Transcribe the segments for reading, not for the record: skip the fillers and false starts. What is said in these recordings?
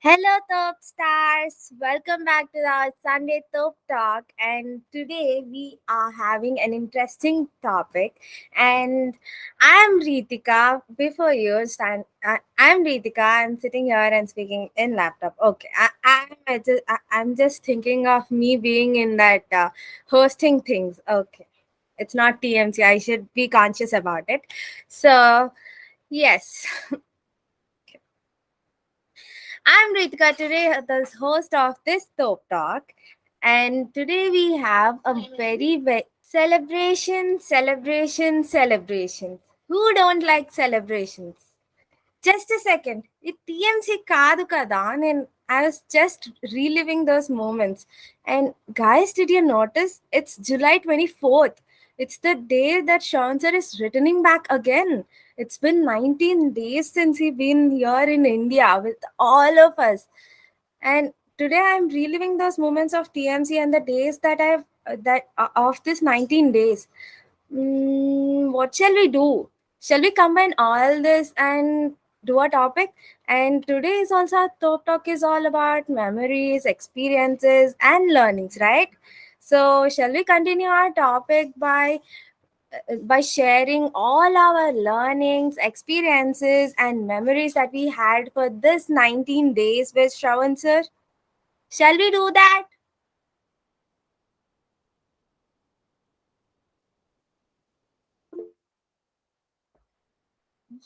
Hello, Thop stars. Welcome back to our Sunday Thop Talk. And today we are having an interesting topic. And I'm Ritika. Before you stand, I'm Ritika. I'm sitting here and speaking in laptop. Okay, I'm just thinking of me being in that hosting things. Okay, it's not TMC. I should be conscious about it. So yes. I'm Ritika today, the host of this Top Talk, and today we have a very celebrations. Who don't like celebrations? Just a second. It TMC కాదు కదా. I was just reliving those moments. And guys, did you notice? It's July 24th. It's the day that Sean sir is returning back again. It's been 19 days since he been here in India with all of us. And today I'm reliving those moments of TMC and the days that of this 19 days. What shall we do? Shall we combine all this and do a topic? And today is also our Top Talk is all about memories, experiences, and learnings, right? So, shall we continue our topic by sharing all our learnings, experiences, and memories that we had for this 19 days with Shravan sir? Shall we do that?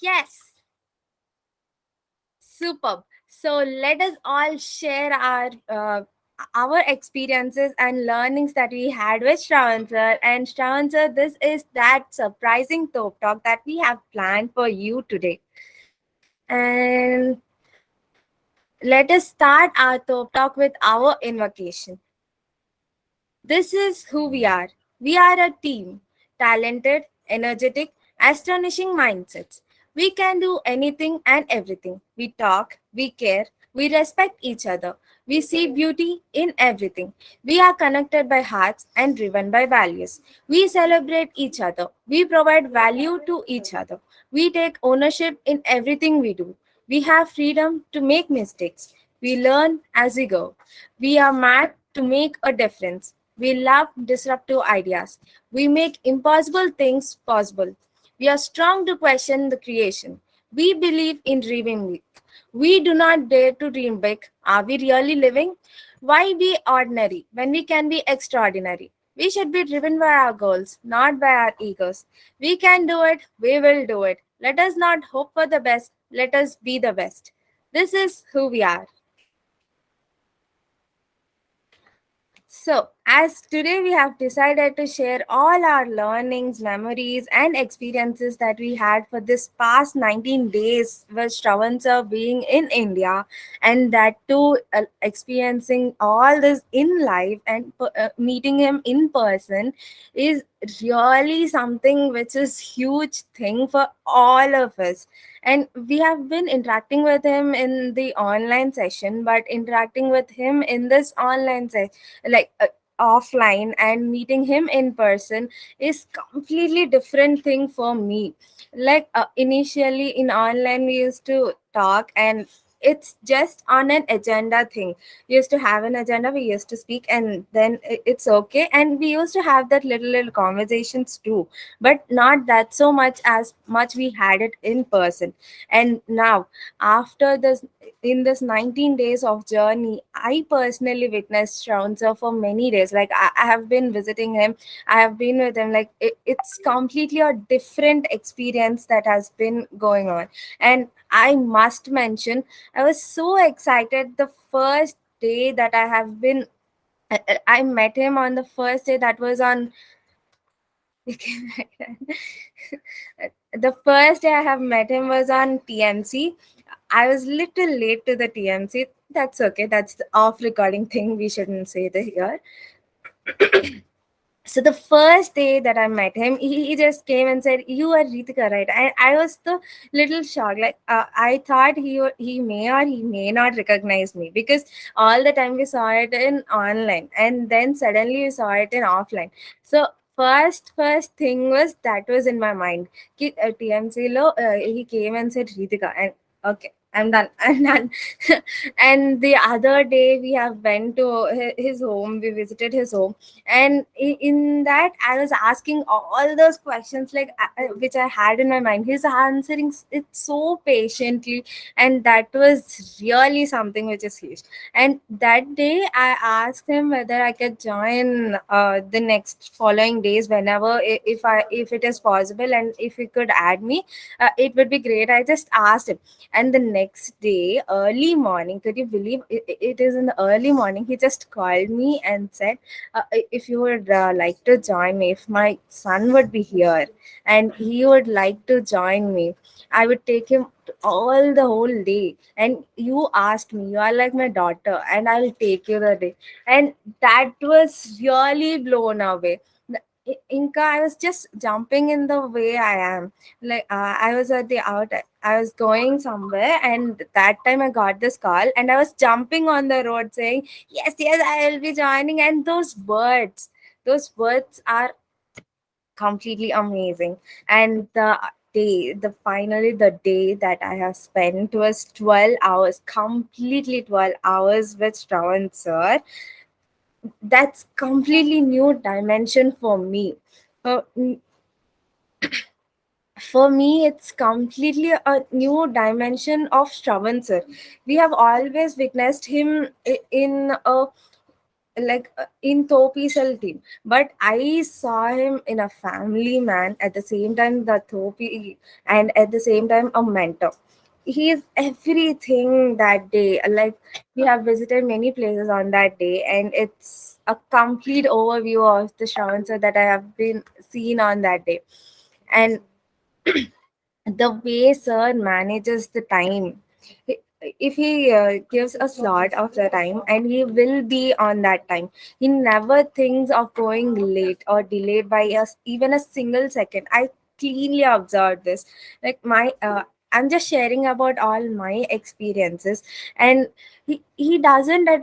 Yes. Superb. So let us all share our experiences and learnings that we had with Shravan sir. And Shravan sir, this is that surprising Top Talk that we have planned for you today. And let us start our Top Talk with our invocation. This is who we are. We are a team, talented, energetic, astonishing mindsets. We can do anything and everything. We talk, we care, we respect each other. We see beauty in everything. We are connected by hearts and driven by values. We celebrate each other. We provide value to each other. We take ownership in everything we do. We have freedom to make mistakes. We learn as we go. We are mad to make a difference. We love disruptive ideas. We make impossible things possible. We are strong to question the creation. We believe in dreaming big. We do not dare to dream big. Are we really living? Why be ordinary when we can be extraordinary? We should be driven by our goals, not by our egos. We can do it. We will do it. Let us not hope for the best. Let us be the best. This is who we are. So, as today we have decided to share all our learnings, memories, and experiences that we had for this past 19 days with Shravan sir being in India, and that too experiencing all this in life and meeting him in person is really something which is huge thing for all of us. And we have been interacting with him in the online session, but interacting with him in this online session offline and meeting him in person is completely different thing for me. Initially in online we used to talk, and it's just on an agenda thing. We used to have an agenda, we used to speak, and then it's okay, and we used to have that little conversations too, but not that so much as much we had it in person. And now, after this, in this 19 days of journey, I personally witnessed Shravan sir for many days. I have been visiting him, I have been with him. It's completely a different experience that has been going on. And I must mention, I was so excited the first day that I have been. I met him on the first day, that was on. The first day I have met him was on TMC. I was little late to the TMC. That's okay. That's the off recording thing. We shouldn't say that here. So the first day that I met him, he just came and said, "You are Ritika, right?" I was the little shocked. I thought he may or he may not recognize me, because all the time we saw it in online, and then suddenly we saw it in offline. So first thing was that was in my mind. TMC lo, he came and said Ritika, and okay. I'm done. I'm done. And the other day we have went to his home. We visited his home, and in that I was asking all those questions like which I had in my mind. He's answering it so patiently, and that was really something which is huge. And that day I asked him whether I could join the next following days whenever if it is possible, and if he could add me, it would be great. I just asked him, and the next day early morning, could you believe it is in the early morning, he just called me and said, if you would like to join me, if my son would be here and he would like to join me, I would take him all the whole day. And you asked me, you are like my daughter, and I'll take you the day. And that was really blown away. Inca, I was just jumping in the way I am. Like I was at the out. I was going somewhere, and that time I got this call, and I was jumping on the road saying, "Yes, yes, I will be joining." And those words are completely amazing. And the finally the day that I have spent was 12 hours, completely 12 hours with Shravan sir. That's completely new dimension for me. Uh, for me, it's completely a new dimension of Shravan sir. We have always witnessed him in a in Thopi team, but I saw him in a family man, at the same time the Thopi, and at the same time a mentor. He is everything that day. Like, we have visited many places on that day, and it's a complete overview of the Shravan sir that I have been seen on that day. And the way sir manages the time, if he gives a slot of the time, and he will be on that time, he never thinks of going late or delayed by us even a single second. I cleanly observed this. Like, my I'm just sharing about all my experiences, and he doesn't at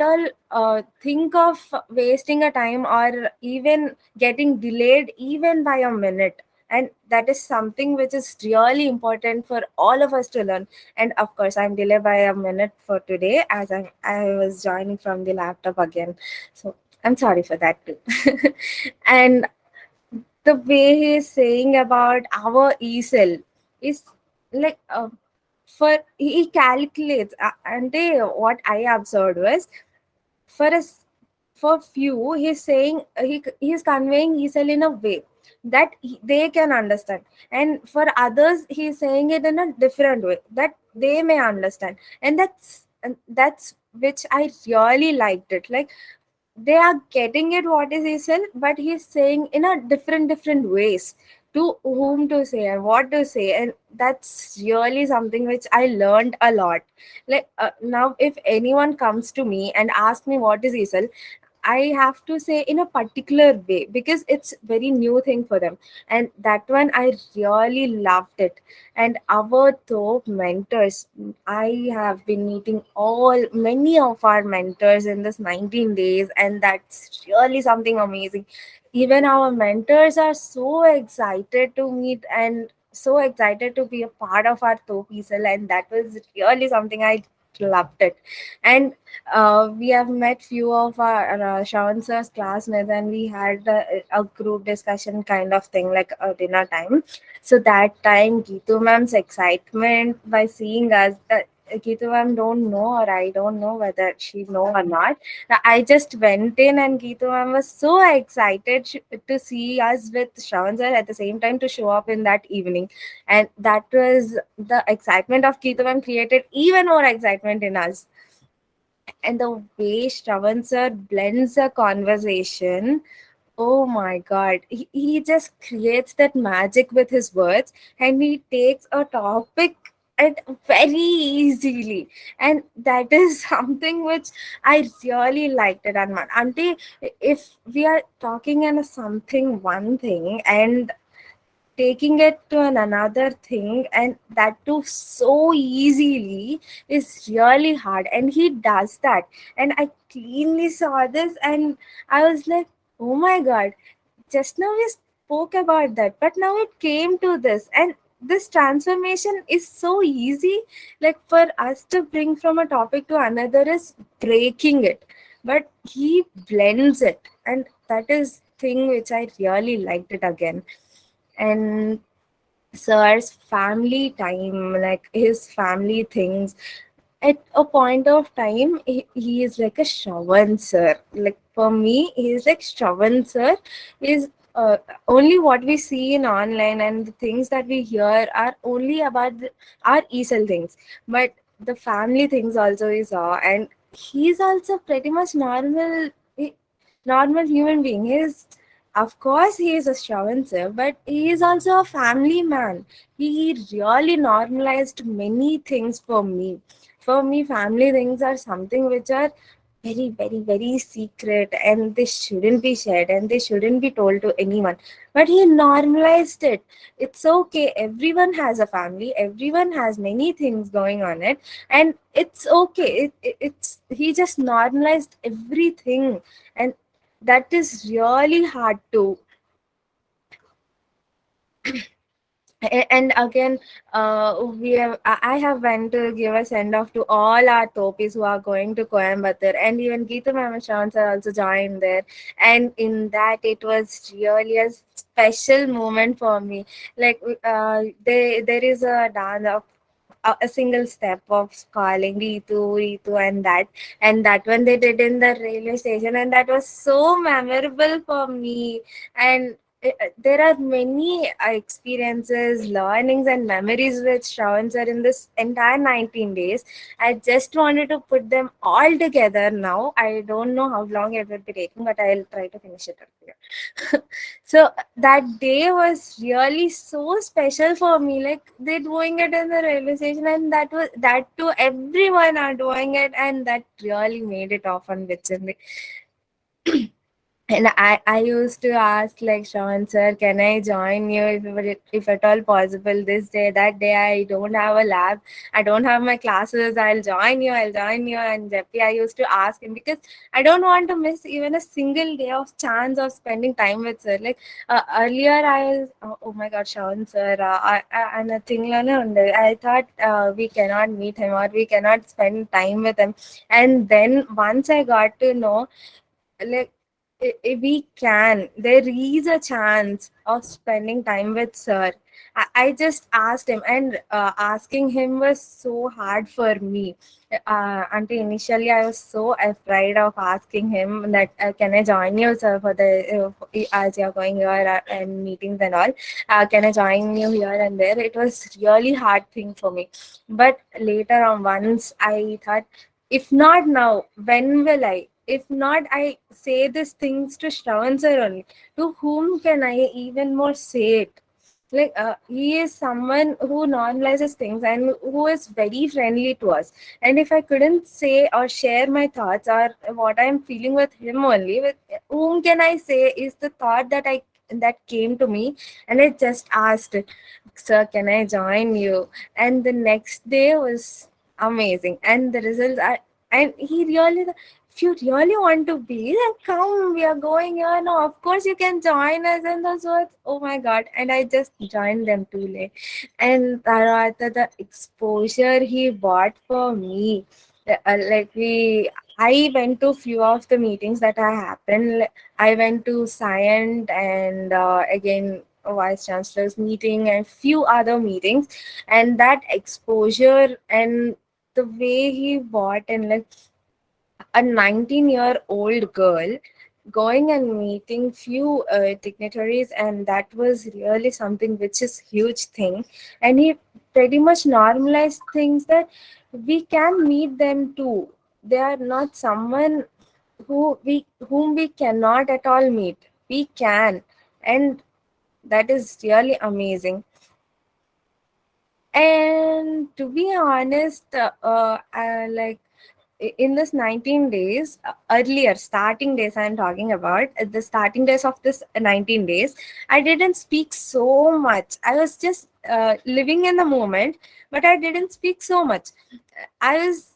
all think of wasting a time or even getting delayed even by a minute. And that is something which is really important for all of us to learn. And of course, I'm delayed by a minute for today, as I was joining from the laptop again, so I'm sorry for that too. And the way he's saying about our e-cell is like, for he calculates, and what I observed was, for us, for few, he's saying, he's conveying himself in a way that they can understand, and for others he's saying it in a different way that they may understand. And that's which I really liked it. Like, they are getting it what is he said, but he's saying in a different ways to whom to say and what to say. And that's really something which I learned a lot. Like, now if anyone comes to me and asks me what is isl, I have to say in a particular way, because it's very new thing for them. And that one I really loved it. And our top mentors, I have been meeting all many of our mentors in this 19 days, and that's really something amazing. Even our mentors are so excited to meet and so excited to be a part of our top ESL, and that was really something I loved it. And we have met few of our Shravan sir's classmates, and we had a group discussion kind of thing, like a dinner time. So that time, Geetu ma'am's excitement by seeing us, Geetu ma'am don't know, or I don't know whether she know or not. I just went in, and Geetu ma'am was so excited to see us with Shravan sir at the same time to show up in that evening. And that was the excitement of Geetu ma'am created even more excitement in us. And the way Shravan sir blends a conversation, oh my god, he just creates that magic with his words, and he takes a topic and very easily. And that is something which I really liked it. And auntie, if we are talking in a something one thing and taking it to another thing, and that too so easily, is really hard, and he does that. And I cleanly saw this, and I was like, oh my god, just now we spoke about that, but now it came to this. And this transformation is so easy. Like for us to bring from a topic to another is breaking it, but he blends it, and that is thing which I really liked it again. And sir's family time, like his family things, at a point of time he is like a Shravan sir. Like for me, he is like Shravan sir is only what we see in online and the things that we hear are only about our ESL things, but the family things also we saw. And he's also pretty much normal, normal human being. He's, of course, he is a Shravan sir, but he is also a family man. He really normalized many things for me. For me, family things are something which are very, very, very secret, and they shouldn't be shared and they shouldn't be told to anyone. But he normalized it. It's okay. Everyone has a family. Everyone has many things going on it, and it's okay. It's he just normalized everything, and that is really hard to. And again, we have I have went to give a send off to all our topis who are going to Coimbatore, and even Geeta ma'am and Shravan sir also joined there. And in that, it was really a special moment for me. Like there is a dance of a single step of calling Ritu, Ritu, and that one they did in the railway station, and that was so memorable for me. And there are many experiences, learnings, and memories with Shravan sir in this entire 19 days. I just wanted to put them all together now. I don't know how long it will be taking, but I'll try to finish it earlier. So that day was really so special for me. Like they're doing it in the railway station, and that too everyone are doing it, and that really made it off on bits. And I used to ask like Sean sir, can I join you if at all possible this day? That day I don't have a lab, I don't have my classes. I'll join you. And Jeppy, I used to ask him because I don't want to miss even a single day of chance of spending time with sir. Like earlier I was, oh my God, Sean sir, and a thing I thought we cannot meet him or we cannot spend time with him. And then once I got to know, like we can, there is a chance of spending time with sir. I just asked him, and asking him was so hard for me. Until initially I was so afraid of asking him that can I join you sir for the as you're going here and meetings and all, can I join you here and there. It was really hard thing for me. But later on, once I thought, if not now, when will I? If not, I say these things to Shravan sir only. To whom can I even more say it? Like he is someone who normalizes things and who is very friendly to us. And if I couldn't say or share my thoughts or what I'm feeling with him only, with whom can I say is the thought that came to me. And I just asked, sir, can I join you? And the next day was amazing, and the results are, and he really, if you really want to be, then come, we are going here. No, of course you can join us. And those words, oh my God. And I just joined them too late. And Tarata, the exposure he bought for me, like I went to few of the meetings that I happened. I went to Scient and again vice chancellor's meeting and few other meetings, and that exposure and the way he bought, and like a 19-year-old girl going and meeting few dignitaries, and that was really something which is huge thing. And he pretty much normalized things that we can meet them too. They are not someone whom we cannot at all meet. We can, and that is really amazing. And to be honest, like in this 19 days, earlier starting days I'm talking about, the starting days of this 19 days, I didn't speak so much. I was just living in the moment, but I didn't speak so much. I was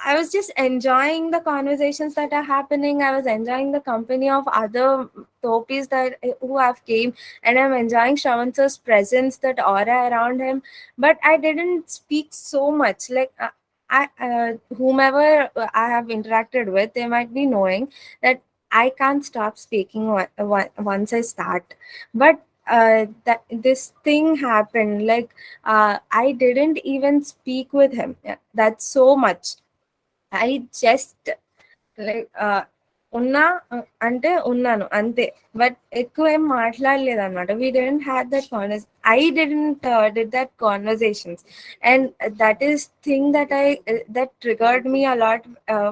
I was just enjoying the conversations that are happening. I was enjoying the company of other topis that who have came, and I'm enjoying Shravan sir's presence, that aura around him. But I didn't speak so much. Like whomever I have interacted with, they might be knowing that I can't stop speaking once I start. But that this thing happened. Like I didn't even speak with him. Yeah, that's so much. I just like ఉన్నా అంటే ఉన్నాను అంతే. But ఎక్కువ ఏం మాట్లాడలేదు అనమాట. We didn't had that converse I didn't did that conversations. And that is thing that I that triggered me a lot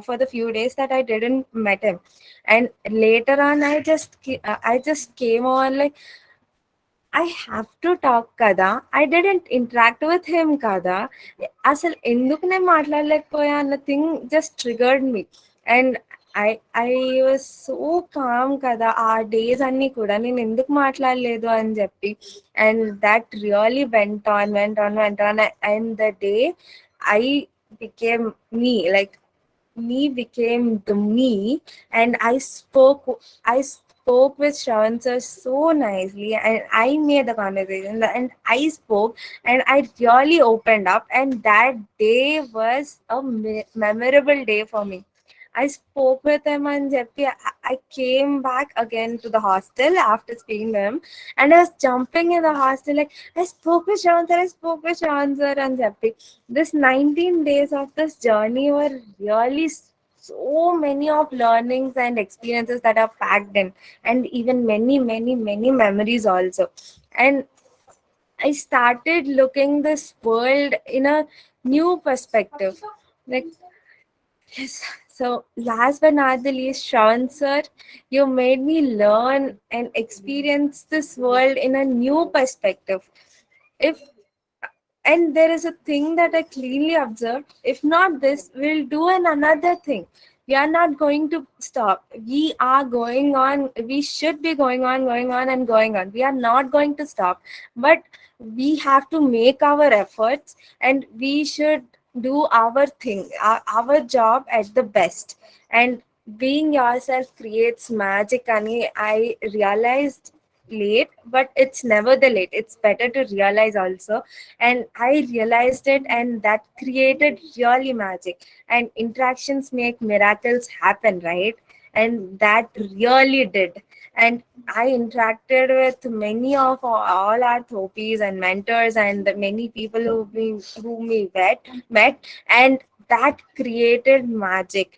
for the few days that I didn't met him. And later on I just came on like I have to talk కదా, I didn't interact with him కదా, అసలు ఎందుకు నేను మాట్లాడలేకపోయా అన్న thing just triggered me. And I I was so calm కదా ఆ days అన్ని కూడా, నేను ఎందుకు మాట్లాడలేదు అని చెప్పి. And that really went on and the day I became me, like me became the me. And I spoke with Shravan sir so nicely, and I made the conversation, and I spoke, and I really opened up, and that day was a memorable day for me. I spoke with him, and Jeppi, I came back again to the hostel after speaking to him, and I was jumping in the hostel like, I spoke with Shravan sir and Jeppi. This 19 days of this journey were really so many of learnings and experiences that are packed in, and even many memories also. And I started looking this world in a new perspective. Like, yes. So last but not the least, Sean sir, you made me learn and experience this world in a new perspective. If And there is a thing that I cleanly observed. If not this, we'll do another thing. We are not going to stop. We are going on. We should be going on, and going on. We are not going to stop. But we have to make our efforts, and we should do our thing, our job at the best. And being yourself creates magic. And I realized late, but it's never the late. It's better to realize also. And I realized it, and that created really magic. And interactions make miracles happen, right? And that really did. And I interacted with many of all our thopis and mentors, and the many people whom we met, and that created magic.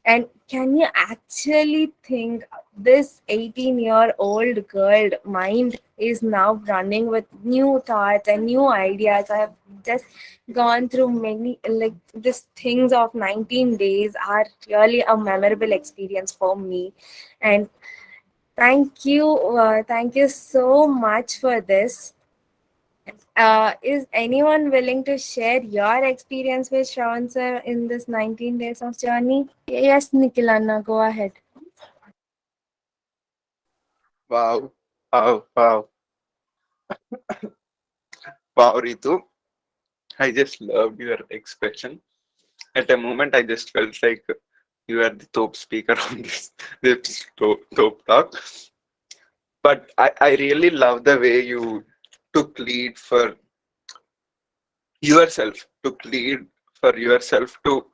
And can you actually think, this 18-year-old girl mind is now running with new thoughts and new ideas. I have just gone through many, like, these things of 19 days are really a memorable experience for me. And thank you so much for this. Is anyone willing to share your experience with Shravan sir in this 19 days of journey? Yes, Nikhil Anna, go ahead. Wow, wow, wow, Ritu. I just loved your expression. At a moment, I just felt like you are the top speaker on this top talk. But I really love the way you took lead for yourself, took lead for yourself to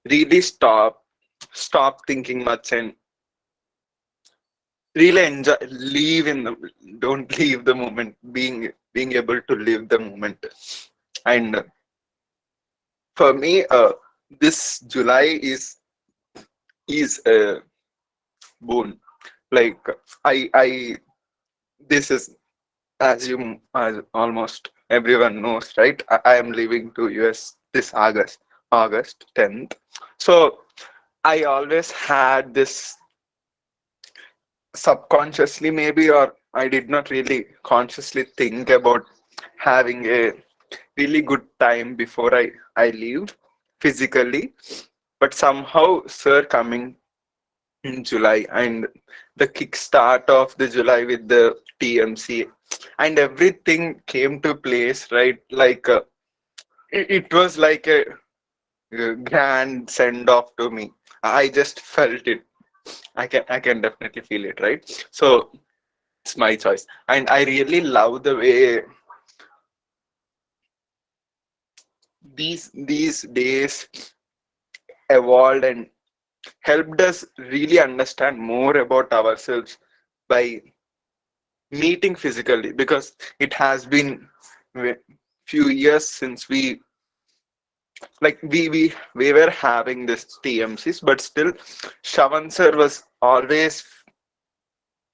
really stop thinking much and really enjoy, live in the, don't leave the moment, being able to live the moment. And for me, this July is a boon. Like I this is, as almost everyone knows, right? I am leaving to US this August 10th. So I always had this subconsciously, maybe, or I did not really consciously think about having a really good time before I leave physically. But somehow, sir coming in July and the kickstart of the July with the TMC and everything came to place, right? Like it was like a grand send off to me. I just felt it. I can definitely feel it, right? So it's my choice, and I really love the way these days evolved and helped us really understand more about ourselves by meeting physically, because it has been few years since we were having this TMCs, but still Shravan sir was always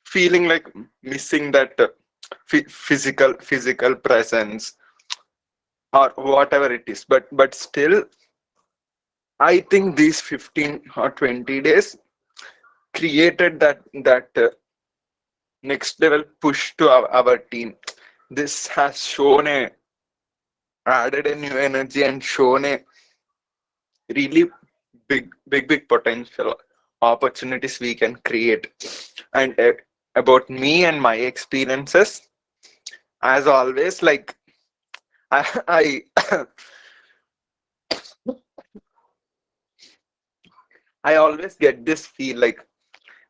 feeling like missing that physical presence or whatever it is, but still I think these 15 or 20 days created that next level push to our team. This has shown a added a new energy and shown a really big potential opportunities we can create. And about me and my experiences, as always, like I I always get this feel like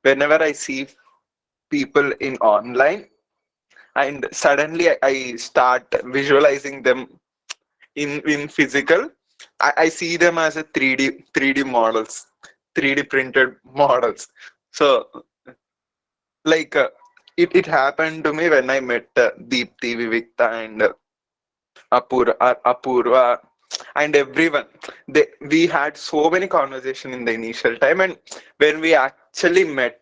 whenever I see people in online and suddenly I start visualizing them in physical. I see them as a 3D models, 3D printed models. So like it happened to me when I met Deepti, Vivikta, and Apurva, and everyone. We had so many conversation in the initial time, and when we actually met,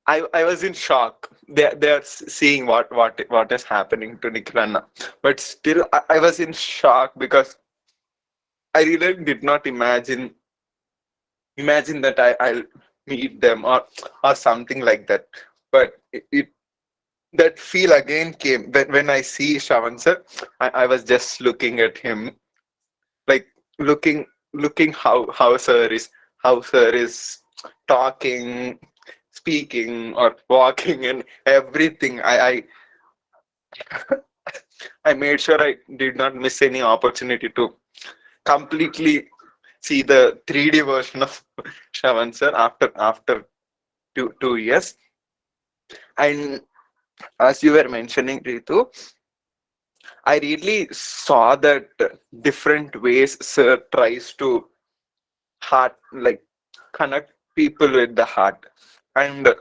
I was in shock. They're seeing what is happening to Nikrana, but still I was in shock because I really did not imagine that I'll meet them or something like that. But that feel again came when I see Shravan sir. I was just looking at him, like looking how sir is talking, speaking or walking and everything. I made sure I did not miss any opportunity to completely see the 3D version of Shravan sir after 2 years. And as you were mentioning, Ritu, I really saw that different ways sir tries to heart like connect people with the heart. And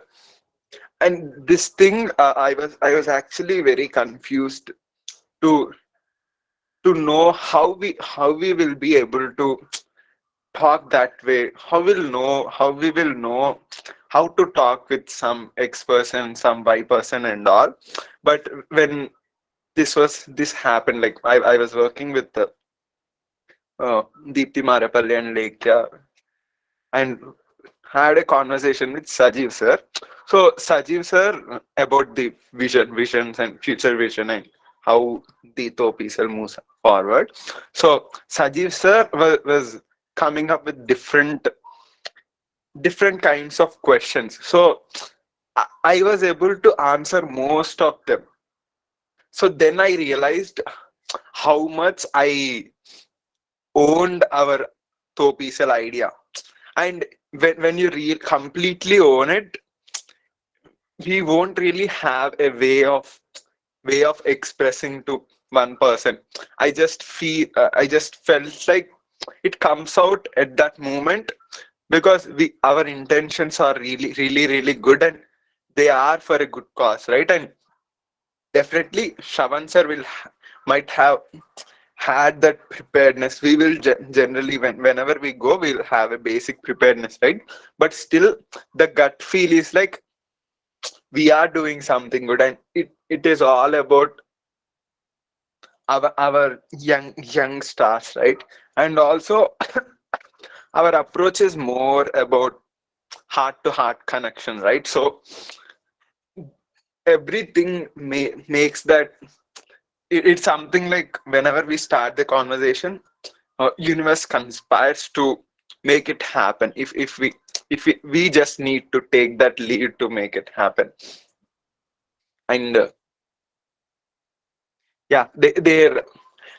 and this thing, I was actually very confused to know how we will be able to talk that way, how we will know how to talk with some X person, some Y person and all. But when this happened, like I was working with Deepti Marapalli and Lekya, and had a conversation with Sajiv sir. So Sajiv sir about the visions and future vision and how the Thop moves forward. So Sajiv sir was coming up with different kinds of questions. So I was able to answer most of them. So then I realized how much I owned our Thop idea. And when you completely own it, we won't really have a way of expressing to one person. I just felt like it comes out at that moment because we our intentions are really good, and they are for a good cause, right? And definitely Shravan sir might have had that preparedness. We will generally whenever we go, we'll have a basic preparedness, right? But still the gut feel is like we are doing something good, and it is all about our young stars, right? And also our approach is more about heart to heart connection, right? So everything makes that it's something like whenever we start the conversation, universe conspires to make it happen. If we just need to take that lead to make it happen. And yeah, there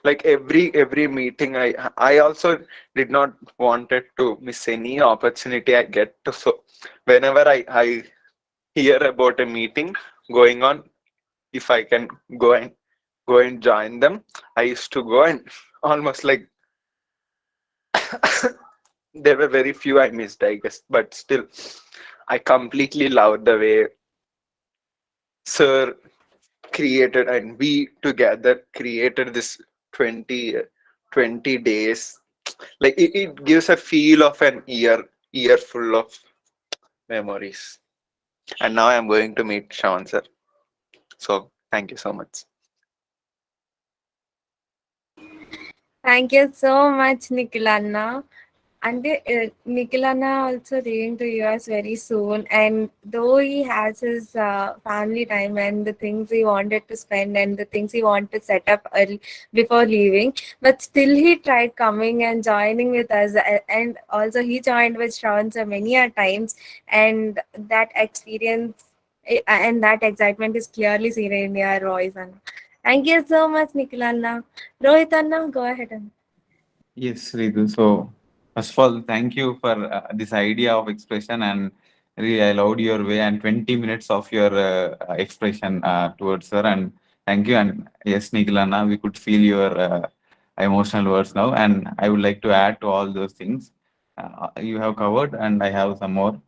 Like every meeting, I also did not wanted to miss any opportunity I get to. So whenever I hear about a meeting going on, if I can go and join them, I used to go, and almost like there were very few I missed, I guess, but still I completely love the way sir created and we together created this 20 20 days. Like it gives a feel of an year full of memories. And now I'm going to meet Shravan sir, so thank you so much. Thank you so much, Nikhil. And Nikhilana also leaving to US very soon. And though he has his family time and the things he wanted to spend and the things he wanted to set up early before leaving, but still he tried coming and joining with us. And also he joined with Shravan so many a times. And that experience and that excitement is clearly seen in your voice. Anna. Thank you so much, Nikhilana. Rohit Anna, go ahead. Anna. Yes, Ritu. So, first of all, thank you for this idea of expression, and really I loved your way and 20 minutes of your expression towards her. And thank you. And yes, Nikhilana, we could feel your emotional words now. And I would like to add to all those things you have covered, and I have some more.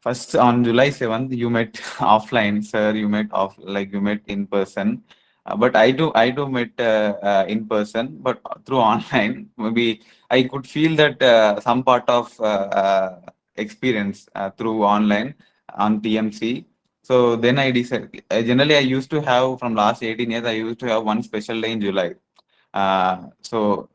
First, on July 7th, you met offline, sir. You met off, like you met in person. But I do met in person, but through online. Maybe I could feel that some part of experience through online on TMC. So then I decided. Generally, I used to have from last 18 years. I used to have one special day in July. So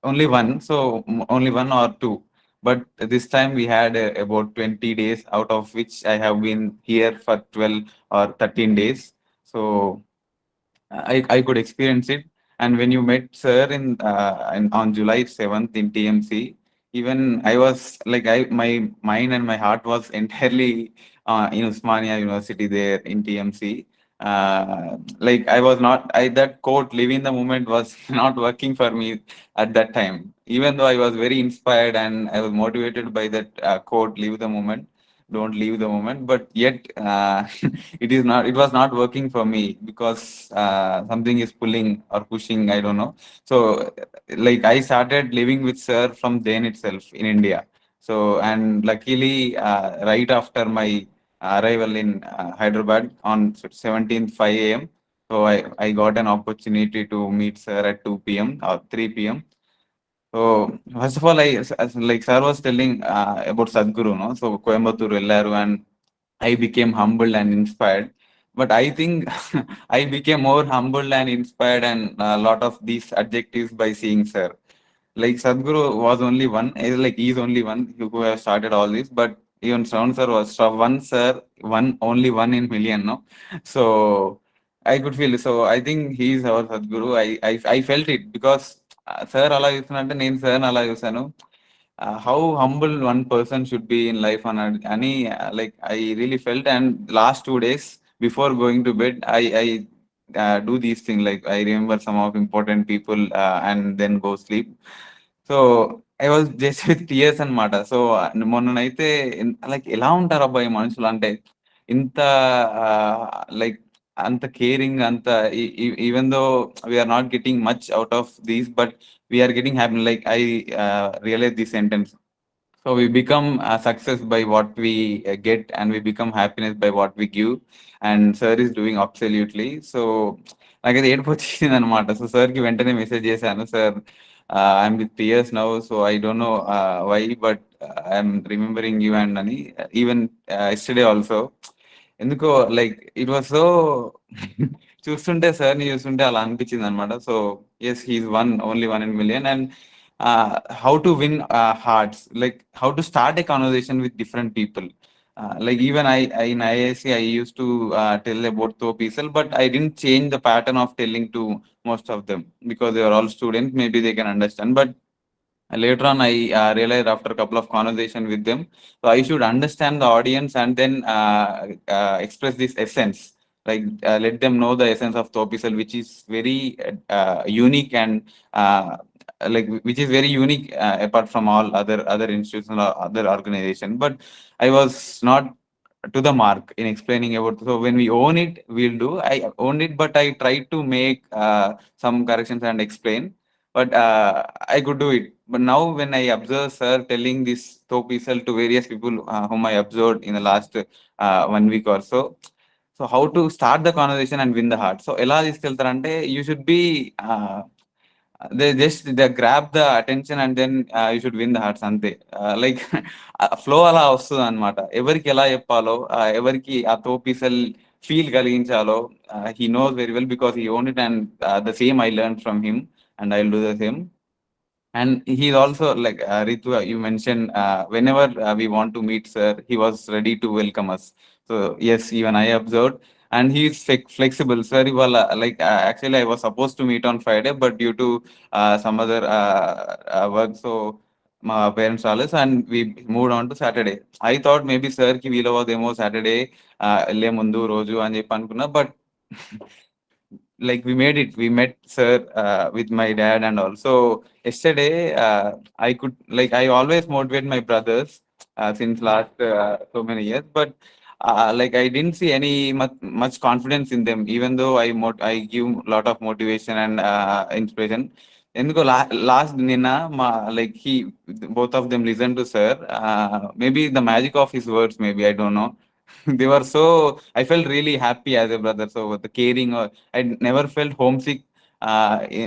only one, so only one or two. But this time we had about 20 days, out of which I have been here for 12 or 13 days. So I could experience it. And when you met sir on July 7th in TMC, even I was like my mind and my heart was entirely in Usmania University there in TMC. Like I was not I that quote "live in the moment" was not working for me at that time. Even though I was very inspired and I was motivated by that quote "live the moment." Don't leave the moment, but yet it was not working for me because something is pulling or pushing, I don't know. So like I started living with sir from then itself in India. So and luckily right after my arrival in Hyderabad on 17th 5 a.m. So I got an opportunity to meet sir at 2 p.m. or 3 p.m. So first of all, like sir was telling about Sadhguru, no? So Coimbatore Ellaru, and I became humbled and inspired. But I think I became more humbled and inspired and a lot of these adjectives by seeing sir. Like Sadhguru was only one, like he's only one who have started all this, but even Shravan sir was one sir, one only one in million, no? So I could feel it. So I think he's our Sadhguru. I felt it because sir అలా చూస్తున్నట్టే నేను sir అలా చూసాను. How humble one person should be in life అని like I really felt. And last 2 days before going to bed I do these things, like I remember some of important people and then go sleep. So I was just with tears అనమాట. So మొన్ననైతే like ఎలా ఉంటారు అబ్బాయి మనుషులు అంటే ఇంత like అంత caring, అంత even though we're not getting much out of these, but we're getting happy. Like I realize this sentence. So we become success by what we get, and we become happiness by what we give. And sir is doing absolutely. So నాకైతే ఏడుపు వచ్చింది అనమాట. So సార్కి వెంటనే message చేశాను, sir I'm with tears now, so I don't know why, but I'm remembering you and అని. Even yesterday also ఎందుకో like it was so చూస్తుంటే సార్ని చూస్తుంటే అలా అనిపించింది అనమాట. So yes, he's one, only one in million. And how to win hearts, like how to start a conversation with different people. Like even I in IISc I used to tell about Thop, but I didn't change the pattern of telling to most of them because they are all students. Maybe they can understand, but later on I realized after a couple of conversation with them, so I should understand the audience and then express this essence. like let them know the essence of Thopisel, which is very unique and like which is very unique apart from all other institutions or other organization. But I was not to the mark in explaining about. So when we own it, we'll do. I owned it, but I tried to make some corrections and explain. But I could do it. But now when I observe sir telling this Thopisel to various people whom I observed in the last 1 week or so, so how to start the conversation and win the heart. So ఎలా తీసుకెళ్తారంటే you should be they grab the attention and then you should win the hearts అంతే. Like flow అలా వస్తుంది అనమాట. ఎవరికి ఎలా చెప్పాలో, ఎవరికి ఆ తోపీసెల్ feel కలిగించాలో he knows very well because he owned it, and the same I learned from him, and I'll do the same. And he's also like Ritu, you mentioned whenever we want to meet sir, he was ready to welcome us. So yes, even I observed, and he's flexible. Sir, well, like actually I was supposed to meet on Friday, but due to some other work, so my parents alles, and we moved on to Saturday. I thought maybe sir ki వీలవదేమో Saturday వెళ్ళే ముందు రోజు అని చెప్పి అనుకున్నా, but like we made it. We met sir with my dad, and also yesterday I could, like, I always motivate my brothers since last so many years, but like I didn't see any much confidence in them, even though I give lot of motivation and inspiration. ఎందుకో last నిన్న మా like he both of them listened to sir, maybe the magic of his words, maybe I don't know. They were so, I felt really happy as a brother. So the caring, or I never felt homesick.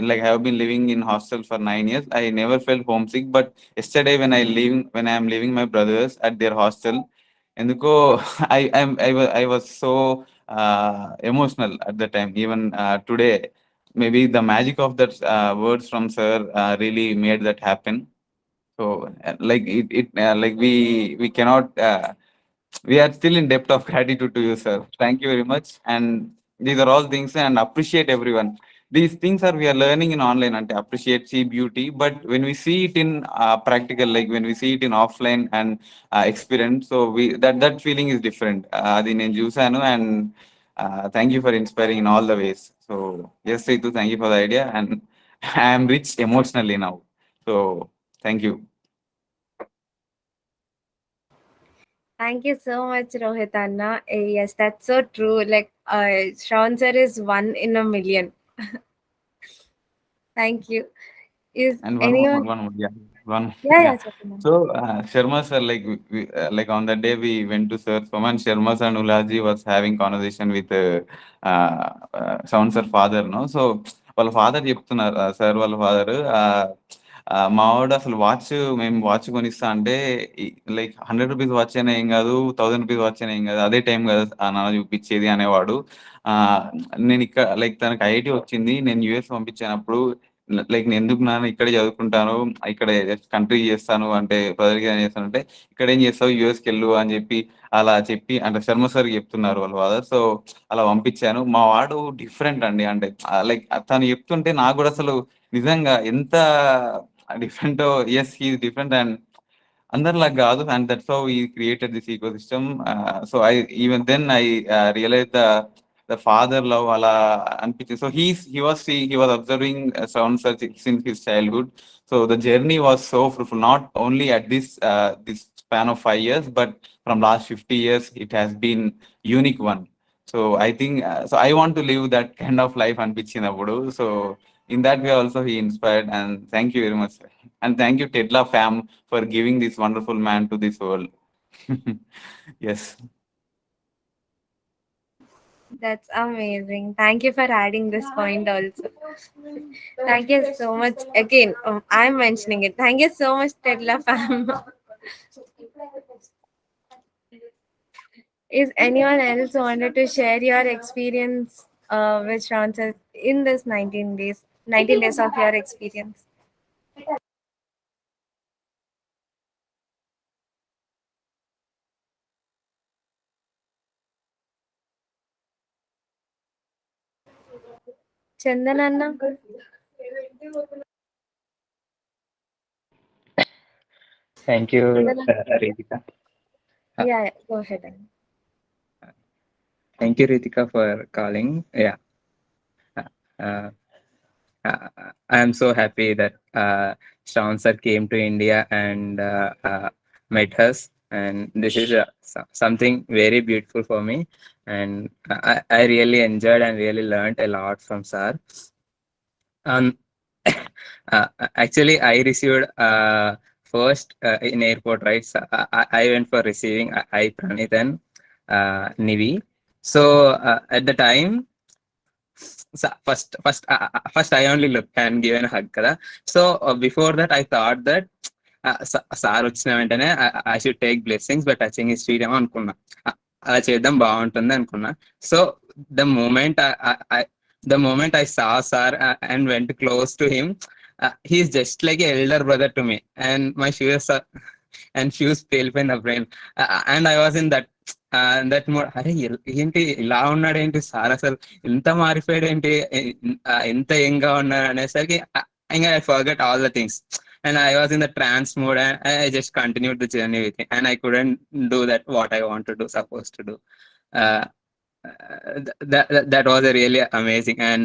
Like I have been living in hostel for 9 years, I never felt homesick. But yesterday when I am leaving my brothers at their hostel, ఎందుకో I was so emotional at the time. Even today, maybe the magic of that words from sir really made that happen. So like it like we cannot we are still in depth of gratitude to you, sir. Thank you very much. And these are all things, and appreciate everyone. These things are we are learning in online and appreciate, see beauty. But when we see it in practical, like when we see it in offline and experience, so we that feeling is different. అది నేను చూసాను, and thank you for inspiring in all the ways. So yes, Ritu, thank you for the idea, and I am rich emotionally now. So thank you. Thank you so much, Rohit Anna. Yes, that's so true. Like, Shravan sir is one in a million. Thank you. Is And anyone? yeah, one, Yeah, yeah. yeah, Satyam. So, Sharma sir, like, like on that day we went to Sir Soman, Sharma sir and Ulaji was having conversation with Sound sir father, no? So, వాళ్ళ father చెప్తున్నారు sir వాళ్ళ father మావాడు అసలు watch, మేము watch కొనిస్తా అంటే like 100 rupees watch అయినా ఏం కాదు, 1000 రూపీస్ వాచ్ అయినా ఏం కాదు, అదే టైం కదా నాన్న చూపించేది అనేవాడు. ఆ, నేను ఇక్కడ లైక్ తనకి ఐఐటి వచ్చింది, నేను యుఎస్ పంపించినప్పుడు లైక్ నేను ఎందుకు నాన్న ఇక్కడే చదువుకుంటాను, ఇక్కడ కంట్రీ చేస్తాను అంటే ప్రజలకి ఏం చేస్తాను అంటే, ఇక్కడ ఏం చేస్తావు యుఎస్కి వెళ్ళు అని చెప్పి అలా చెప్పి అంటే శర్మ సార్ చెప్తున్నారు వాళ్ళ ఫాదర్. సో అలా పంపించాను. మా వాడు డిఫరెంట్ అండి, అంటే లైక్ తను చెప్తుంటే నాకు కూడా అసలు నిజంగా ఎంత different. Yes he different, and అందరిలాగా కాదు, and that's how he created this ecosystem. So I even then I realize the father love అలా అనిపించింది. So he was observing sound such since his childhood. So the journey was so fruitful, not only at this span of 5 years, but from last 50 years it has been unique one. So I think so I want to live that kind of life అనిపించినప్పుడు. So in that way also he inspired, and thank you very much, sir. And thank you Tedla fam for giving this wonderful man to this world. Yes. That's amazing. Thank you for adding this point also. Thank you so much. Again, I'm mentioning it. Thank you so much, Tedla fam. Is anyone else wanted to share your experience with Shravan in this 19 days, 19 days of your experience? Chandan Anna? Thank you, Chandan Anna? Ritika. Yeah, yeah, go ahead. Thank you, Ritika, for calling. Yeah. Uh, I am so happy that Shravan sir came to India and met us. And this is something very beautiful for me. And I really enjoyed and really learned a lot from sir. Um, Actually, I received first in airport, right? So I went for receiving I Pranit and Nivi. So at the time, first I only looked and given a hug kada. So before that I thought that sir వచ్చిన వెంటనే I should take blessings but touching his feet ఏమో అనుకున్నా. అలా చేద్దాం బాగుంటుంది అనుకున్నా. So the moment the moment I saw sir and went close to him, he's just like elder brother to me and my shoes and shoes పేలిపోయిన brain and I was in that mode. అరే ఏంటి ఇలా ఉన్నాడు ఏంటి sir, అసలు ఇంత మారిపోయాడు ఏంటి, ఎంత యంగ్ గా ఉన్నాడు అనేసరికి ఇంకా I forget all the things and I was in the trance mode and I just continued the journey with him and I couldn't do that what I want to do, supposed to do. Uh, that was a really amazing. And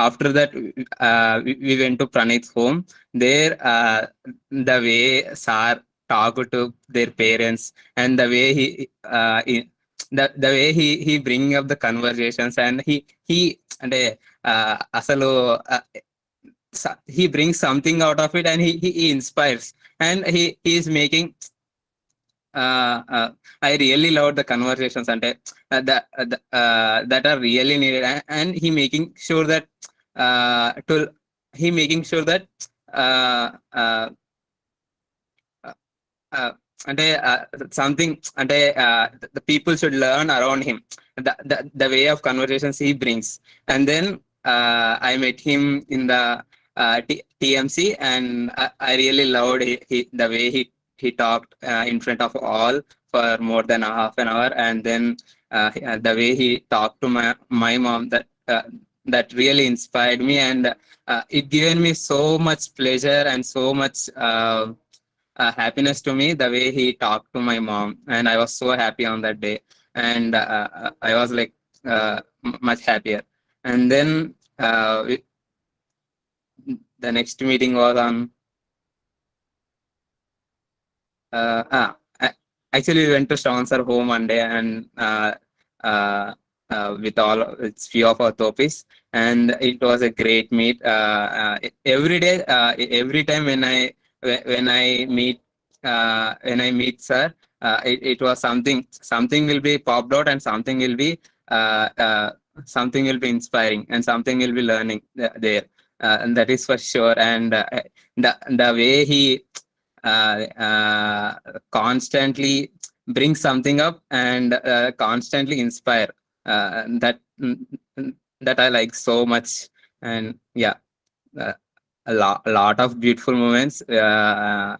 after that, we went to Pranit's home. There, the way Sar talked to their parents and the way the way he bring up the conversations and he అంటే అసలు he brings something out of it and he inspires and he is making I really love the conversations and that are really needed and he making sure that to he making sure that uh, uh, uh, అంటే something అంటే the people should learn around him, the way of conversations he brings. And then I met him in the TMC and I really loved the way he talked in front of all for more than a half an hour. And then the way he talked to my mom, that really inspired me and it given me so much pleasure and so much happiness to me, the way he talked to my mom. And I was so happy on that day. And I was like much happier. And then the next meeting was on actually we went to Shravan sir home one day and uh, with it's few of our topis and it was a great meet. Every day, every time when I meet sir, it was something will be popped out and uh, uh, something will be inspiring and something will be learning there, and that is for sure. And the way he constantly bring something up and constantly inspire, that I like so much. And yeah, uh, a lot of beautiful moments. I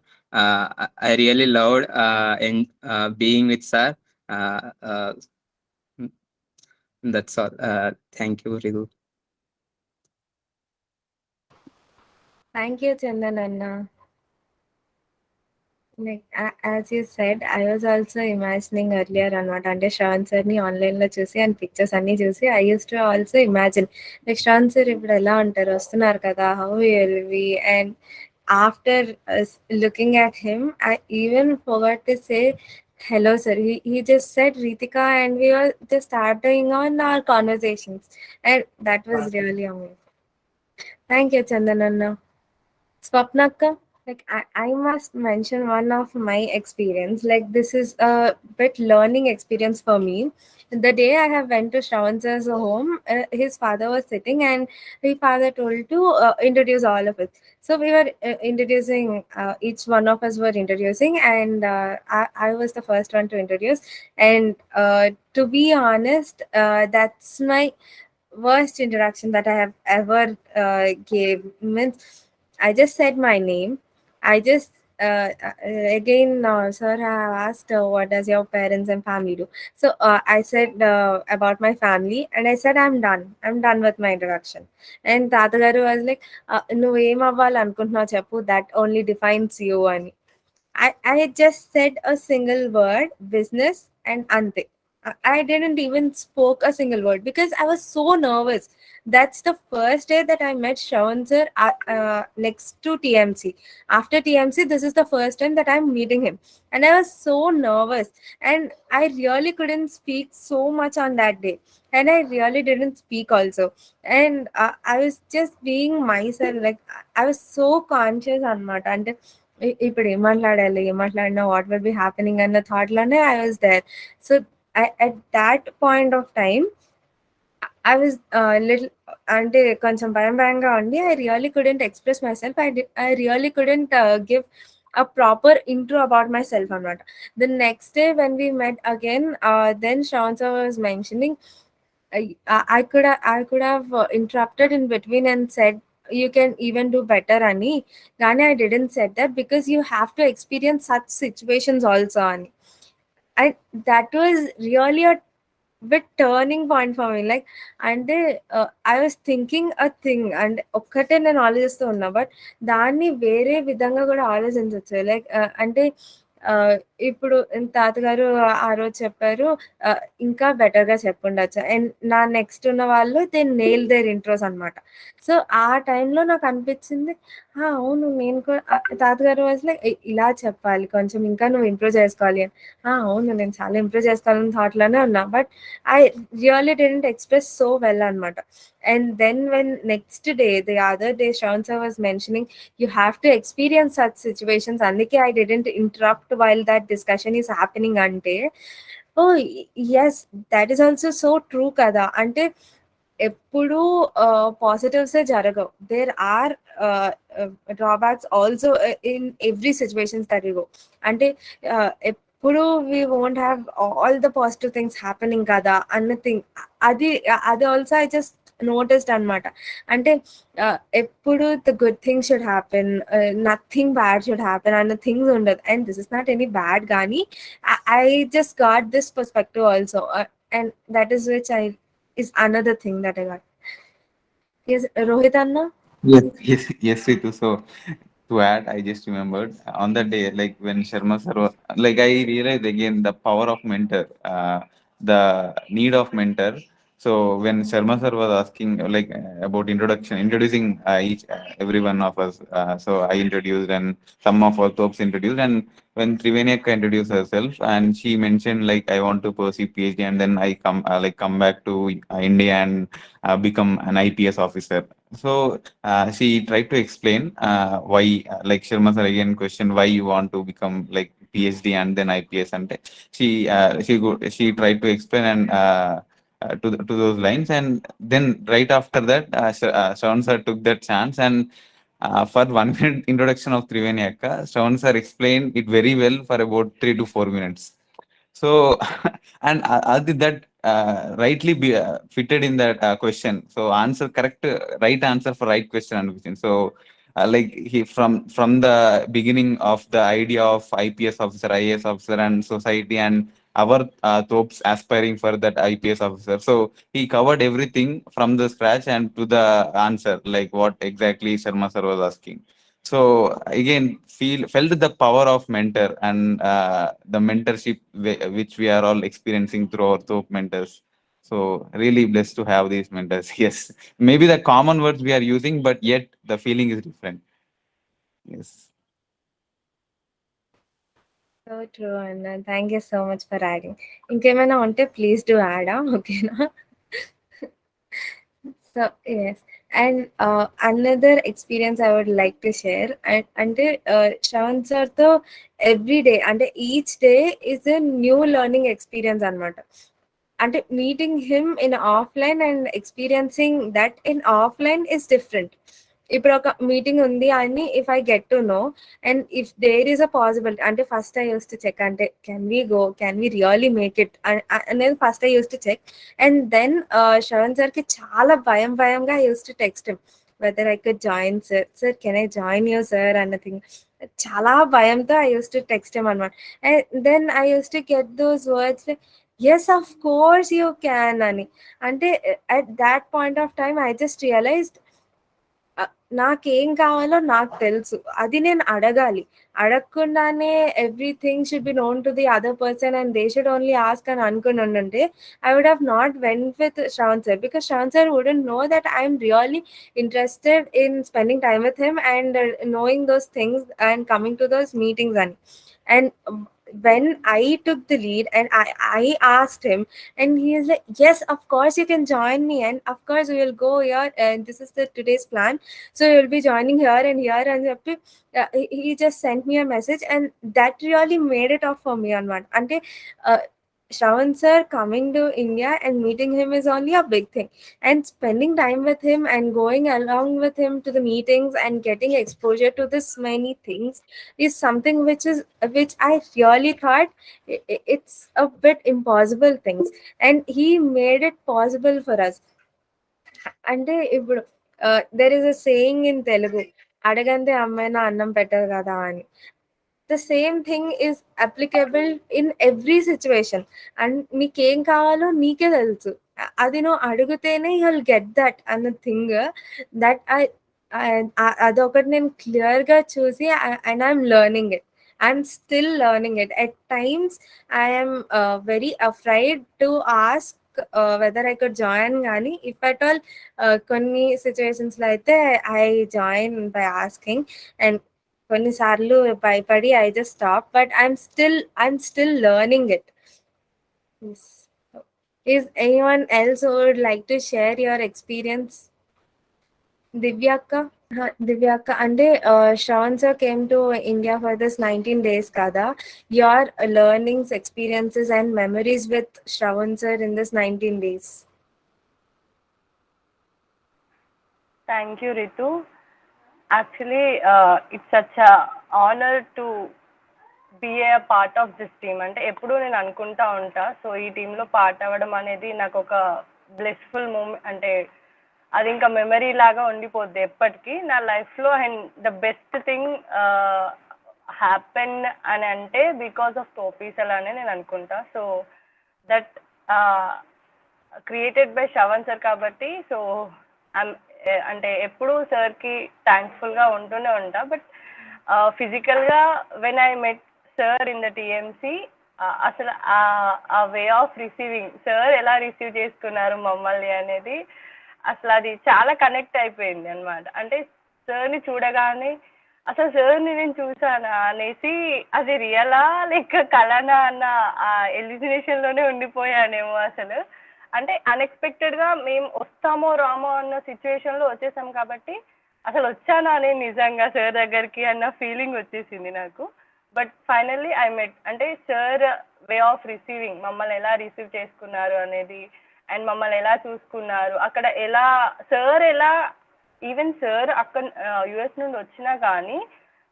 really loved in being with sir. That's all. Thank you, Ridu. Thank you, Chandan Anna. Like as you said, I was also imagining earlier అనమాట. అంటే శ్రవణ్ సార్ని ఆన్లైన్లో చూసి and pictures అన్నీ చూసి I use to also imagine like Shravan sir ఇప్పుడు ఎలా ఉంటారు, వస్తున్నారు కదా, how will we. And after looking at him, I even forgot to say hello sir. He just said Ritika and we were just starting on our conversations and that was really amazing. Thank you, Chandananna. Swapnaka, like I must mention one of my experience. Like this is a bit learning experience for me. The day I have went to Shravan sir's home, his father was sitting and his father told to introduce all of us. So we were introducing, each one of us were introducing and I was the first one to introduce. And to be honest, that's my worst introduction that I have ever gave. Means I just said my name. I just again, sir have asked, what does your parents and family do? So I said about my family, and I said I'm done. I'm done with my introduction. And Tatagaru was like, "నువ్వేం అవ్వాలనుకుంటున్నావు చెప్పు, that only defines you." అని I just said a single word, business, and ante. I didn't even spoke a single word because I was so nervous. That's the first day that I met Shravan sir next to TMC. After TMC, this is the first time that I'm meeting him, and I was so nervous, and I really couldn't speak so much on that day, and I really didn't speak also, and I was just being myself. Like I was so conscious అనమాట. అంటే ఇప్పుడు ఏం మాట్లాడాలి, ఏం మాట్లాడినా what will be happening అన్న థాట్లోనే I was there. So at that point of time, I was little అంటే కొంచెం భయం భయంగా ఉండి I really couldn't express myself. I really couldn't give a proper intro about myself అనమాట. The next day when we met again, then Shawn sir was mentioning I could have interrupted in between and said you can even do better ani, కానీ I didn't said that because you have to experience such situations also ani. And that was really a bit turning point for me. Like, అంటే I was thinking a thing, and ఒక్కటే నేను ఆలోచిస్తూ ఉన్నా, but దాన్ని వేరే విధంగా కూడా ఆలోచించవచ్చు. లైక్ అంటే ఇప్పుడు తాతగారు ఆ రోజు చెప్పారు, ఇంకా బెటర్గా చెప్పుండొచ్చు, అండ్ నా నెక్స్ట్ ఉన్న వాళ్ళు దే నెయిల్ దేర్ ఇంట్రోస్ అనమాట. సో ఆ టైంలో నాకు అనిపించింది, అవును నేను కూడా తాతగారు వాజ్ లైక్ ఇలా చెప్పాలి, కొంచెం ఇంకా నువ్వు ఇంప్రూవ్ చేసుకోవాలి అని. అవును నేను చాలా ఇంప్రూవ్ చేసుకోవాలని థాట్లోనే ఉన్నా, but I really didn't express so well అనమాట. And then when next day, the other day, Shawn sir was mentioning, you have to experience such situations. అందుకే I didn't interrupt while that discussion is happening అంటే, oh yes, that is also so true కదా. అంటే ఎప్పుడు పాజిటివ్సే జరగవు. There are drawbacks also in every situations that you go. అంటే ఎప్పుడు we won't have all the positive things happening కదా అన్న థింగ్. అది అది ఆల్సో ఐ జస్ట్ నోటిస్డ్ అనమాట. అంటే ఎప్పుడు the good things should happen, nothing bad should happen అన్న థింగ్స్ ఉండదు. And this is not any bad, కానీ I just got this perspective also, and that is which I is another thing that I got. Yes, Rohit Anna? Yes, yes, Ritu. So to add, I just remembered on that day, like when Sharma sir was, like I realized again the power of mentor, the need of mentor. So when Sharma sir was asking like about introducing each every one of us, so I introduced and some of our tops introduced, and when Triveni introduced herself and she mentioned like I want to pursue PhD and then I come back to India and become an IPS officer. So she tried to explain why, like Sharma sir again question why you want to become like PhD and then IPS, and she tried to explain and to those lines, and then right after that, Shravan sir took that chance and. For 1 minute introduction of Triveni Akka, Shravan sir explained it very well for about 3 to 4 minutes. So, and Adi, that rightly be fitted in that question. So, answer correct, right answer for right question and question. So, like he from the beginning of the idea of IPS officer, IAS officer, and society, and our Thopes aspiring for that IPS officer. So he covered everything from the scratch and to the answer, like what exactly Sharma sir was asking. So again, felt the power of mentor and the mentorship which we are all experiencing through our top mentors. So really blessed to have these mentors. Yes, maybe the common words we are using, but yet the feeling is different. Yes. So true, Anna. Thank you so much for adding. ఇంకేమైనా ఉంటే please do add, ఓకేనా? So yes, and another experience I would like to share, and అంటే Shravan sir తో every day, అంటే each day is a new learning experience అన్నమాట. అంటే meeting him in offline and experiencing that in offline is different. ఇప్పుడు ఒక meeting ఉంది అని if I get to know, and if there is a possibility, అంటే first I use to check, అంటే can we go, can we really make it అనేది first I use to check. And then Shravan సార్కి చాలా భయంగా I use to text him whether I could join sir, sir can I join you sir అన్న thing. చాలా భయంతో I use to text him అనమాట. And then I use to get those words like yes of course you can ani. Ante at that point of time I just realized నాకేం కావాలో నాకు తెలుసు, అది నేను అడగాలి. అడగకుండానే everything should be known to the other person and they should only ask అని అనుకుని ఉండుంటే I would have not went with Shravan sir, because Shravan sir wouldn't know that I'm really interested in spending time with him and knowing those things and coming to those meetings. And when I took the lead and I asked him, and he is like, yes, of course you can join me, and of course we will go here, and this is the today's plan, so you'll be joining here and here. And he just sent me a message, and that really made it off for me on one. Ante Shravan sir coming to India and meeting him is only a big thing, and spending time with him and going along with him to the meetings and getting exposure to this many things is something which I really thought it's a bit impossible things, and he made it possible for us. అంటే ఇప్పుడు there is a saying in Telugu, అడగందే అమ్మాయినా అన్నం పెట్టదు కదా అని. The same thing is applicable in every situation. And నీకేం కావాలో నీకే తెలుసు, అది నువ్వు అడిగితేనే యూ విల్ గెట్ దట్ అన్న థింగ్. దట్ అదొకటి నేను క్లియర్గా చూసి and I'm learning it. I'm still learning it. At times, I am very afraid to ask whether I could join Gani. If at all, కొన్ని సిచ్యువేషన్స్లో అయితే I join by asking, and కొన్నిసార్లు భయపడి I just stop. But I'm still learning it. Yes. Is anyone else who would like to share your experience? Divyaka? Divyaka, అంటే Shravan sir came to India for this 19 days kada. Your learnings, experiences and memories with Shravan sir in this 19 days. Thank you, Ritu. Actually, it's such a honor to be a part of this team. అంటే ఎప్పుడు నేను అనుకుంటా ఉంటా, so ఈ టీంలో part అవ్వడం అనేది నాకు ఒక బ్లెస్ఫుల్ మూమెంట్, అంటే అది ఇంకా మెమరీ లాగా ఉండిపోద్ది ఎప్పటికీ నా లైఫ్లో. And the best thing happen అని అంటే బికాస్ ఆఫ్ టోపీసల్ అనే నేను అనుకుంటా. So that created by Shravan sir కాబట్టి, సో అంటే ఎప్పుడు సార్కి థ్యాంక్ఫుల్గా ఉంటూనే ఉంటా. బట్ ఫిజికల్గా when I met sir in the TMC, అసలు ఆ వే ఆఫ్ రిసీవింగ్, సార్ ఎలా రిసీవ్ చేసుకున్నారు మమ్మల్ని అనేది అసలు అది చాలా కనెక్ట్ అయిపోయింది అనమాట. అంటే సార్ని చూడగానే అసలు సార్ని నేను చూసానా అనేసి, అది రియలా లేక కలనా అన్న ఆ ఎలిజినేషన్లోనే ఉండిపోయానేమో అసలు. అంటే అన్ఎక్స్పెక్టెడ్గా మేము వస్తామో రామో అన్న సిచ్యువేషన్లో వచ్చేసాం కాబట్టి అసలు వచ్చానా నేను నిజంగా సార్ దగ్గరికి అన్న ఫీలింగ్ వచ్చేసింది నాకు. బట్ ఫైనల్లీ ఐ మెట్, అంటే సార్ వే ఆఫ్ రిసీవింగ్, మమ్మల్ని ఎలా రిసీవ్ చేసుకున్నారు అనేది, అండ్ మమ్మల్ని ఎలా చూసుకున్నారు అక్కడ, ఎలా ఈవెన్ సార్ అక్కడ యుఎస్ నుండి వచ్చినా కానీ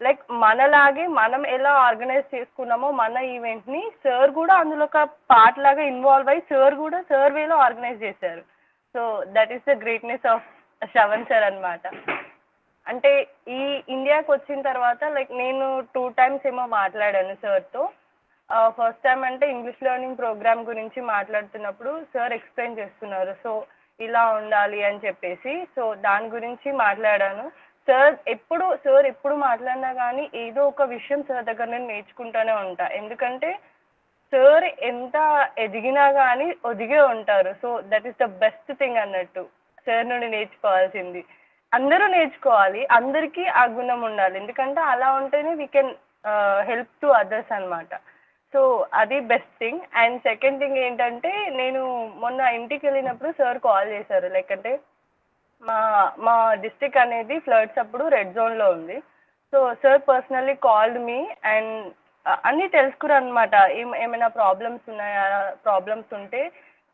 లైక్ మనలాగే మనం ఎలా ఆర్గనైజ్ చేసుకున్నామో మన ఈవెంట్ని, సార్ కూడా అందులో ఒక పార్ట్ లాగా ఇన్వాల్వ్ అయ్యి సార్ కూడా సార్ వేలో ఆర్గనైజ్ చేశారు. So that is the greatness of Shravan sir అనమాట. అంటే ఈ ఇండియాకి వచ్చిన తర్వాత లైక్ నేను 2 times ఏమో మాట్లాడాను సార్తో. ఫస్ట్ టైం అంటే ఇంగ్లీష్ లెర్నింగ్ ప్రోగ్రామ్ గురించి మాట్లాడుతున్నప్పుడు సార్ ఎక్స్ప్లెయిన్ చేస్తున్నారు, సో ఇలా ఉండాలి అని చెప్పేసి. సో దాని గురించి మాట్లాడాను. సార్ ఎప్పుడు మాట్లాడినా కానీ ఏదో ఒక విషయం సార్ దగ్గర నేను నేర్చుకుంటూనే ఉంటా. ఎందుకంటే సార్ ఎంత ఎదిగినా కానీ ఒదిగే ఉంటారు. So that is the best thing అన్నట్టు సార్ నుండి నేర్చుకోవాల్సింది. అందరూ నేర్చుకోవాలి, అందరికీ ఆ గుణం ఉండాలి, ఎందుకంటే అలా ఉంటేనే we can help to others అనమాట. సో అది best thing. And second thing ఏంటంటే, నేను మొన్న ఇంటికి వెళ్ళినప్పుడు సార్ కాల్ చేశారు. లైక్ అంటే మా డిస్ట్రిక్ట్ అనేది ఫ్లడ్స్ అప్పుడు రెడ్ జోన్లో ఉంది. So sir personally called me and అన్నీ తెలుసుకున్నారు అనమాట. ఏమైనా ప్రాబ్లమ్స్ ఉన్నాయా, ప్రాబ్లమ్స్ ఉంటే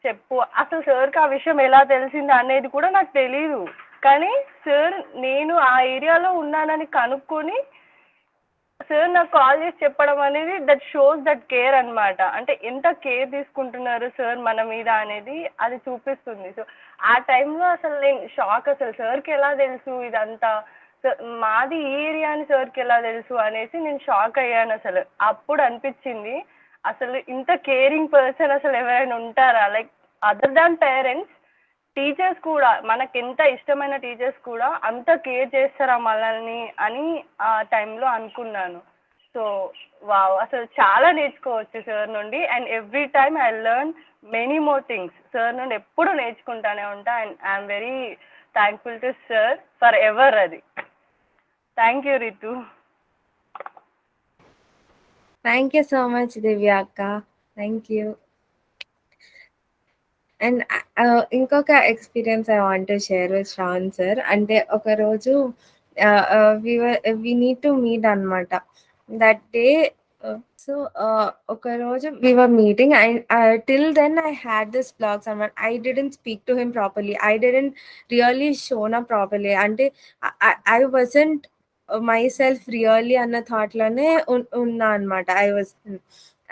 చెప్పు. అసలు సార్కి ఆ విషయం ఎలా తెలిసింది అనేది కూడా నాకు తెలీదు, కానీ సార్ నేను ఆ ఏరియాలో ఉన్నానని కనుక్కొని సార్ నాకు కాల్ చేసి చెప్పడం అనేది దట్ షోస్ దట్ కేర్ అనమాట. అంటే ఎంత కేర్ తీసుకుంటున్నారు సార్ మన మీద అనేది అది చూపిస్తుంది. సో ఆ టైంలో అసలు నేను షాక్, అసలు సార్కి ఎలా తెలుసు ఇదంతా, మాది ఈ ఏరియా అని సార్కి ఎలా తెలుసు అనేసి నేను షాక్ అయ్యాను. అసలు అప్పుడు అనిపించింది అసలు ఇంత కేరింగ్ పర్సన్ అసలు ఎవరైనా ఉంటారా, like other than parents teachers కూడా మనకెంత ఇష్టమైన టీచర్స్ కూడా అంత కేర్ చేస్తారా మనల్ని అని ఆ టైంలో అనుకున్నాను. సో వావ్, అసలు చాలా నేర్చుకోవచ్చు సార్ నుండి. And every time I learn many more things. Sir నుండి ఎప్పుడు నేర్చుకుంటానే ఉంటా. And I'm very thankful to sir for ever. అది thank you Ritu. Thank you so much Divya అక్క. Thank you. అండ్ ఇంకొక experience I want to share with Shravan sir. అంటే ఒకరోజు we need to meet అనమాట దట్ డే. సో ఒకరోజు we were meeting and till then I had this blog someone. I didn't speak to him properly. I didn't really shown up properly. అంటే I wasn't myself really అన్న thought లోనే ఉన్నా అనమాట. I was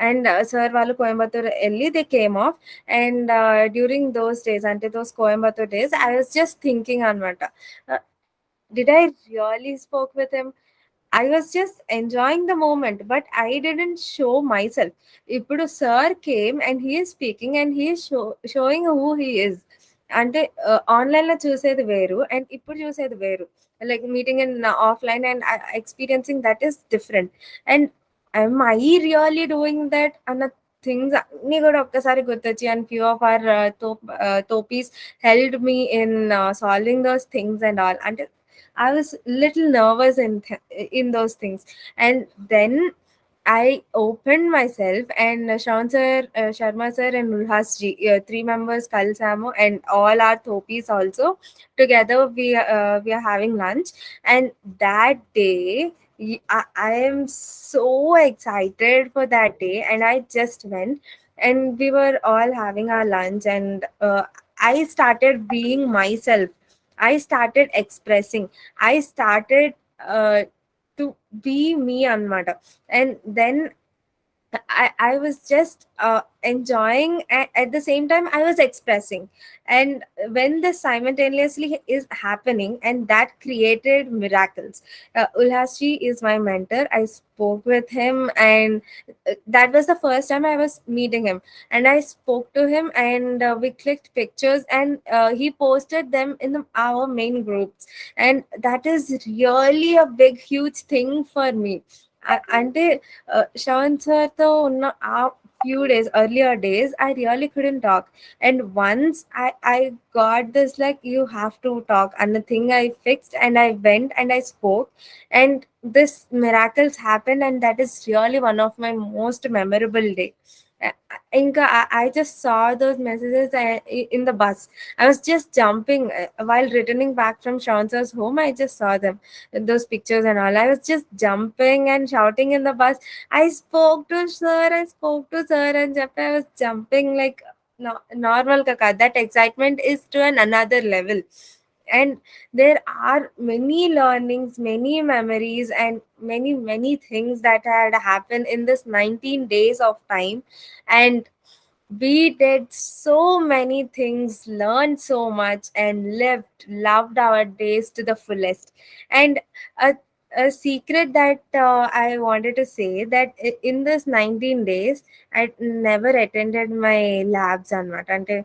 and sir వాళ్ళు కోయంబత్తూర్ వెళ్ళి they came off. And during those days అంటే those Coimbatore days I was just thinking అనమాట, did I really spoke with him? I was just enjoying the moment, but I didn't show myself. Ippudu sir came and he is speaking and he is showing who he is. అంటే online లో చూసేది వేరు and ఇప్పుడు చూసేది వేరు. Like meeting in offline and experiencing that is different. And am I really doing that అన్న things అన్ని కూడా ఒక్కసారి గుర్తొచ్చి అండ్ ఫ్యూ ఆఫ్ అవర్ తోపీస్ held me in solving those things and all. అంటే I was little nervous in those things. And then I opened myself and Shravan sir, Sharma sir and Ulhas ji, 3 members kalsamu and all our thopis also together we are having lunch. And that day I am so excited for that day and I just went and we were all having our lunch and I started being myself. I started expressing. I started to be me anamata. And then I was just enjoying at the same time I was expressing. And when this simultaneously is happening and that created miracles. Ulhasji is my mentor. I spoke with him and that was the first time I was meeting him. And I spoke to him and we clicked pictures and he posted them in our main groups. And that is really a big huge thing for me. అంటే శ్రవణ్ సార్తో ఉన్న ఆ few days earlier days I really couldn't talk. And once I got this like you have to talk and the thing I fixed and I went and I spoke and this miracles happened. And that is really one of my most memorable day. Inka, I just saw those messages in the bus. I was just jumping while returning back from Shravan sir's home. I just saw them, those pictures and all. I was just jumping and shouting in the bus. I spoke to sir and I was jumping like normal kaka. That excitement is to another level. And there are many learnings, many memories and many things that had happened in this 19 days of time. And we did so many things, learned so much and loved our days to the fullest. And a, a secret that I wanted to say that in this 19 days I never attended my labs anamata. Ante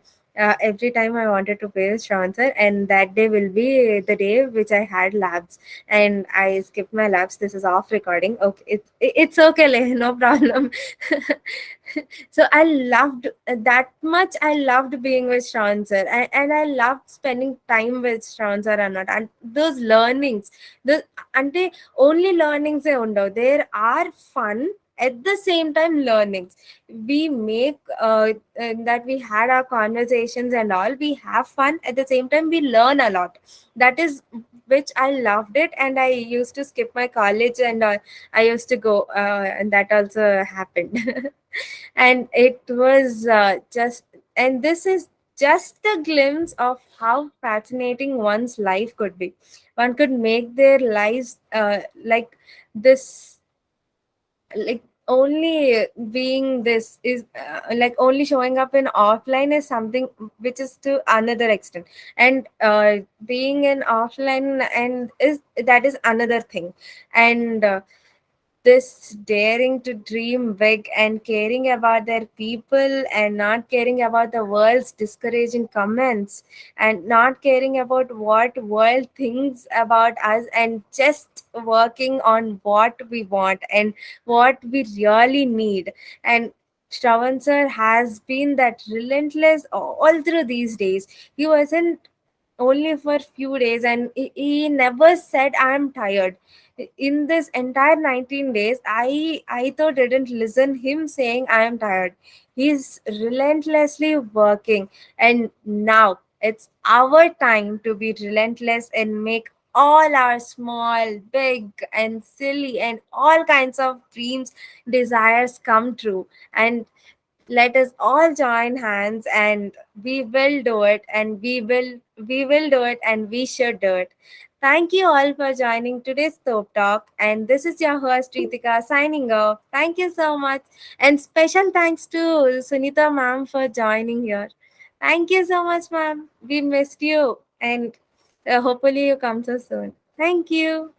every time I wanted to pay with Shravan sir and that day will be the day which I had labs and I skipped my labs. This is off recording. Okay, it's okay, no problem. So I loved that much. I loved being with Shravan sir and I loved spending time with Shravan sir and those learnings. The ante only learnings e undavu. There are fun at the same time learnings. We make that we had our conversations and all. We have fun at the same time. We learn a lot. That is which I loved it. And I used to skip my college and I used to go and that also happened. And it was just, and this is just a glimpse of how fascinating one's life could be. One could make their lives like this, like only being this is like only showing up in offline is something which is to another extent. And being in offline and is that is another thing. And this daring to dream big and caring about their people and not caring about the world's discouraging comments and not caring about what world thinks about us and just working on what we want and what we really need. And Shravan sir has been that relentless all through these days. He wasn't only for few days, and he never said I'm tired. In this entire 19 days, I thought didn't listen him saying I am tired. He's relentlessly working, and now it's our time to be relentless and make all our small, big, and silly and all kinds of dreams, desires come true. And let us all join hands, and we will do it, and we will do it, and we should do it. Thank you all for joining today's Thop Talk, and this is your host Ritika signing off. Thank you so much, and special thanks to Sunita ma'am for joining here. Thank you so much, ma'am. We missed you, and hopefully you come so soon. Thank you.